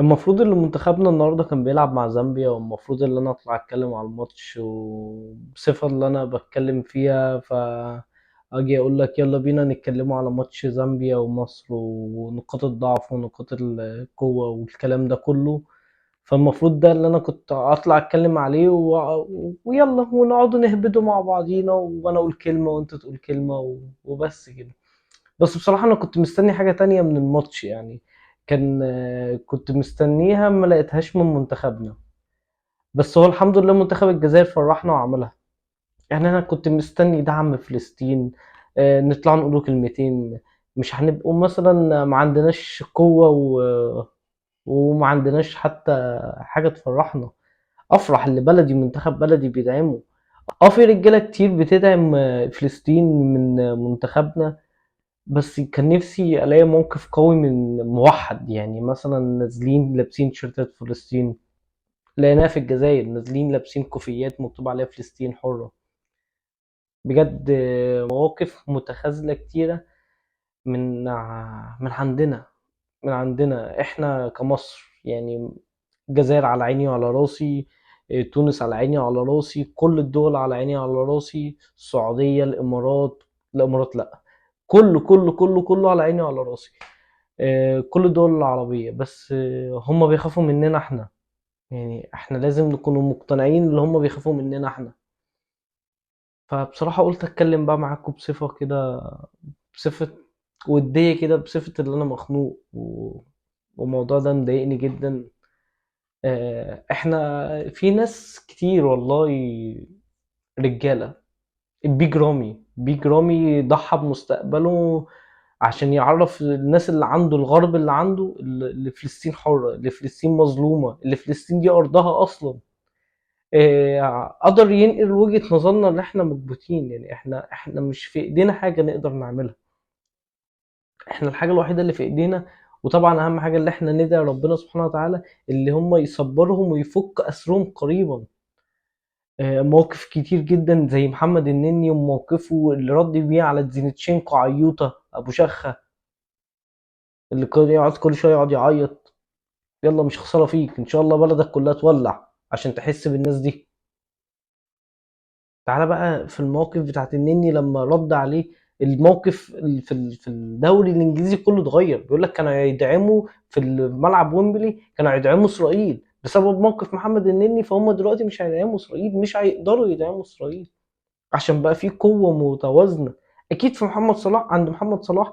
المفروض اللي منتخبنا النهارده كان بيلعب مع زامبيا، والمفروض اللي انا اطلع اتكلم على الماتش وبصفة اللي انا بتكلم فيها، اجي اقول لك يلا بينا نتكلموا على ماتش زامبيا ومصر ونقاط الضعف ونقاط القوة والكلام ده كله. فالمفروض ده اللي انا كنت اطلع اتكلم عليه ويلا ونقعد نهبده مع بعضينا، وانا اقول كلمة وانت تقول كلمة وبس كده. بس بصراحة أنا كنت مستني حاجة تانية من الماتش يعني. كنت مستنيها ما لقيتهاش من منتخبنا. بس هو الحمد لله منتخب الجزائر فرحنا وعملها. يعني أنا كنت مستني دعم فلسطين، نطلع نقولوا كلمتين. مش هنبقوا مثلا ما عندناش قوة وما عندناش حتى حاجة تفرحنا. أفرح اللي بلدي منتخب بلدي بيدعمه. في رجالة كتير بتدعم فلسطين من منتخبنا. بس كان نفسي الاقي موقف قوي من موحد، يعني مثلا نازلين لابسين تيشيرتات فلسطين. لقيناها في الجزائر نازلين لابسين كوفيات مكتوب عليها فلسطين حرة. بجد مواقف متخاذلة كتيرة من عندنا، من عندنا احنا كمصر يعني. الجزائر على عيني وعلى راسي، تونس على عيني وعلى راسي، كل الدول على عيني وعلى راسي، السعودية، الامارات. الامارات لا، كله على عيني وعلى راسي. كل الدول العربية، بس هم بيخافوا مننا احنا. يعني احنا لازم نكونوا مقتنعين ان هم بيخافوا مننا احنا. فبصراحة قلت اتكلم بقى معاكم بصفة كده، بصفة ودية كده، بصفة اللي انا مخنوق والموضوع ده مضايقني جدا. احنا في ناس كتير والله، رجالة. بيج رامي ضحى بمستقبله عشان يعرف الناس اللي عنده، الغرب اللي عنده، اللي فلسطين حرة، اللي فلسطين مظلومة، اللي فلسطين دي أرضها أصلا. قدر ينقل وجهة نظرنا اللي احنا مكبوتين. يعني احنا مش في ايدينا حاجة نقدر نعملها. احنا الحاجة الوحيدة اللي في ايدينا، وطبعا اهم حاجة اللي احنا ندعي ربنا سبحانه وتعالى اللي هم يصبرهم ويفك اسرهم قريبا. مواقف كتير جدا زي محمد النني وموقفه اللي رد بيه على زينتشينكو عيوطة ابو شخة، اللي كان يقعد كل شوية يقعد يعيط. يلا مش خسارة فيك، ان شاء الله بلدك كلها تولع عشان تحس بالناس دي. تعالى بقى في المواقف بتاعت النني لما رد عليه. الموقف في الدوري الانجليزي كله اتغير، بيقول لك كانوا هيدعموا في الملعب ويمبلي، كانوا هيدعموا اسرائيل بسبب موقف محمد النني. فهم دلوقتي مش هيدعموا اسرائيل، مش هيقدروا يدعموا اسرائيل عشان بقى في قوة متوازنة. اكيد في محمد صلاح، عند محمد صلاح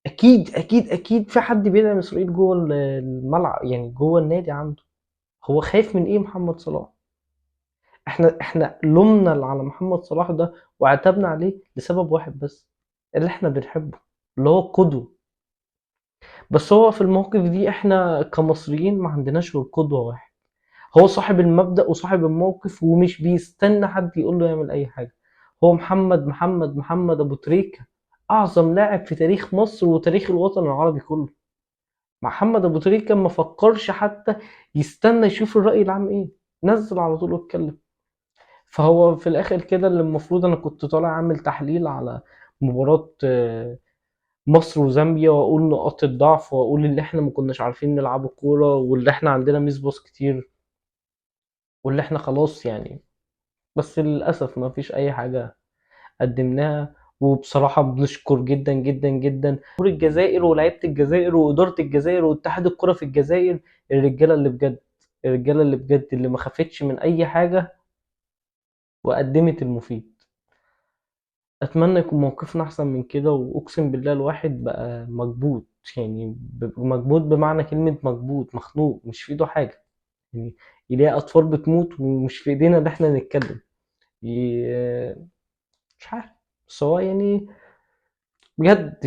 اكيد في حد بيدعم اسرائيل جوه الملعب، يعني جوه النادي عنده. هو خايف من ايه محمد صلاح؟ احنا لومنا على محمد صلاح ده وعتبنا عليه لسبب واحد بس، اللي احنا بنحبه، اللي هو قدوة. بس هو في المواقف دي احنا كمصريين ما عندناش غير قدوة واحد. هو صاحب المبدأ وصاحب الموقف ومش بيستنى حد يقول له يعمل اي حاجة. هو محمد ابو تريكة، اعظم لاعب في تاريخ مصر وتاريخ الوطن العربي كله. محمد ابو تريكة ما فكرش حتى يستنى يشوف الرأي العام ايه، نزل على طول واتكلم. فهو في الاخر كده اللي المفروض انا كنت طالع اعمل تحليل على مباراة مصر وزامبيا، واقول نقاط الضعف، واقول اللي احنا ما كناش عارفين نلعب الكورة، واللي احنا عندنا ميس باص كتير، واللي احنا خلاص يعني. بس للأسف ما فيش اي حاجة قدمناها. وبصراحة بنشكر جدا جدا جدا جمهور الجزائر ولاعيبة الجزائر وإدارة الجزائر واتحاد الكرة في الجزائر. الرجالة اللي بجد، الرجالة اللي بجد اللي ما خافتش من أي حاجة وقدمت المفيد. اتمنى يكون موقفنا احسن من كده، واقسم بالله الواحد بقى مكبوت، يعني مكبوت بمعنى كلمة مكبوت، مخنوق، مش في ايده حاجة. يعني يلاقي اطفال بتموت ومش في ايدينا ان احنا نتكلم. ي- مش عارف. بس هو يعني بجد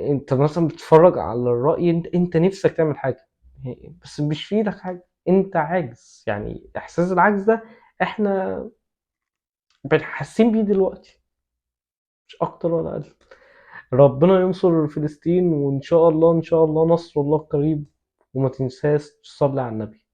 انت مثلا بتتفرج على الرأي، انت نفسك تعمل حاجة بس مش في ايدك حاجة، انت عاجز. يعني احساس العجز ده احنا حاسين بيه دلوقتي، مش اكتر ولا اقل. ربنا ينصر فلسطين، وإن شاء الله إن شاء الله نصر الله قريب. وما تنساش تصلي على النبي.